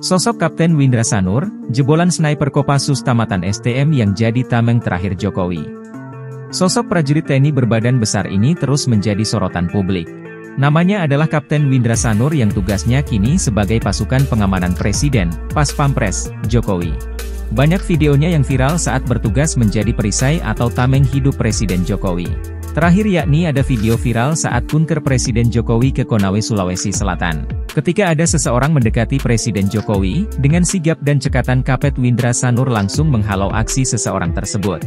Sosok Kapten Windra Sanur, jebolan sniper Kopassus tamatan STM yang jadi tameng terakhir Jokowi. Sosok prajurit TNI berbadan besar ini terus menjadi sorotan publik. Namanya adalah Kapten Windra Sanur yang tugasnya kini sebagai pasukan pengamanan Presiden, Pas Pampres, Jokowi. Banyak videonya yang viral saat bertugas menjadi perisai atau tameng hidup Presiden Jokowi. Terakhir yakni ada video viral saat kunker Presiden Jokowi ke Konawe, Sulawesi Selatan. Ketika ada seseorang mendekati Presiden Jokowi, dengan sigap dan cekatan Kapten Windra Sanur langsung menghalau aksi seseorang tersebut.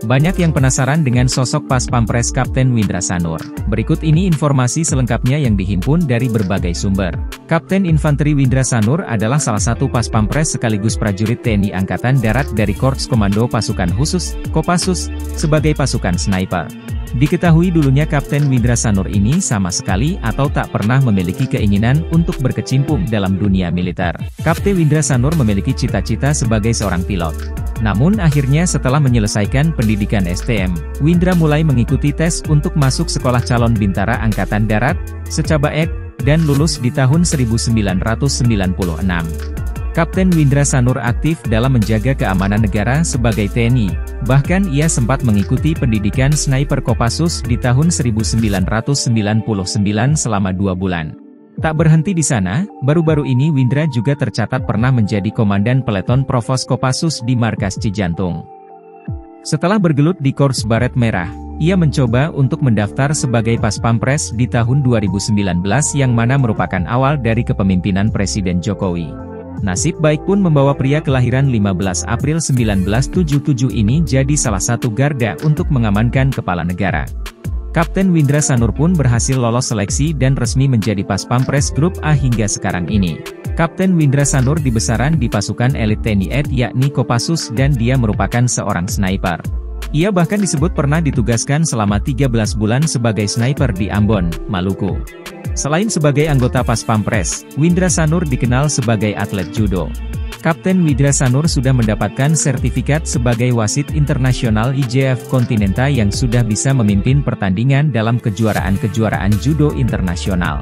Banyak yang penasaran dengan sosok Pas Pampres Kapten Windra Sanur. Berikut ini informasi selengkapnya yang dihimpun dari berbagai sumber. Kapten Infanteri Windra Sanur adalah salah satu Pas Pampres sekaligus prajurit TNI Angkatan Darat dari Korps Komando Pasukan Khusus, Kopassus, sebagai pasukan sniper. Diketahui dulunya Kapten Windra Sanur ini sama sekali atau tak pernah memiliki keinginan untuk berkecimpung dalam dunia militer. Kapten Windra Sanur memiliki cita-cita sebagai seorang pilot. Namun akhirnya setelah menyelesaikan pendidikan STM, Windra mulai mengikuti tes untuk masuk Sekolah Calon Bintara Angkatan Darat, Secabaek, dan lulus di tahun 1996. Kapten Windra Sanur aktif dalam menjaga keamanan negara sebagai TNI, bahkan ia sempat mengikuti pendidikan sniper Kopassus di tahun 1999 selama 2 bulan. Tak berhenti di sana, baru-baru ini Windra juga tercatat pernah menjadi Komandan Peleton Provos Kopassus di Markas Cijantung. Setelah bergelut di Korps Baret Merah, ia mencoba untuk mendaftar sebagai Pas Pampres di tahun 2019 yang mana merupakan awal dari kepemimpinan Presiden Jokowi. Nasib baik pun membawa pria kelahiran 15 April 1977 ini jadi salah satu garda untuk mengamankan kepala negara. Kapten Windra Sanur pun berhasil lolos seleksi dan resmi menjadi Pas Pampres Grup A hingga sekarang ini. Kapten Windra Sanur di besaran di pasukan elit TNI AD yakni Kopassus dan dia merupakan seorang sniper. Ia bahkan disebut pernah ditugaskan selama 13 bulan sebagai sniper di Ambon, Maluku. Selain sebagai anggota Pas Pampres, Windra Sanur dikenal sebagai atlet judo. Kapten Windra Sanur sudah mendapatkan sertifikat sebagai wasit internasional IJF Continental yang sudah bisa memimpin pertandingan dalam kejuaraan-kejuaraan judo internasional.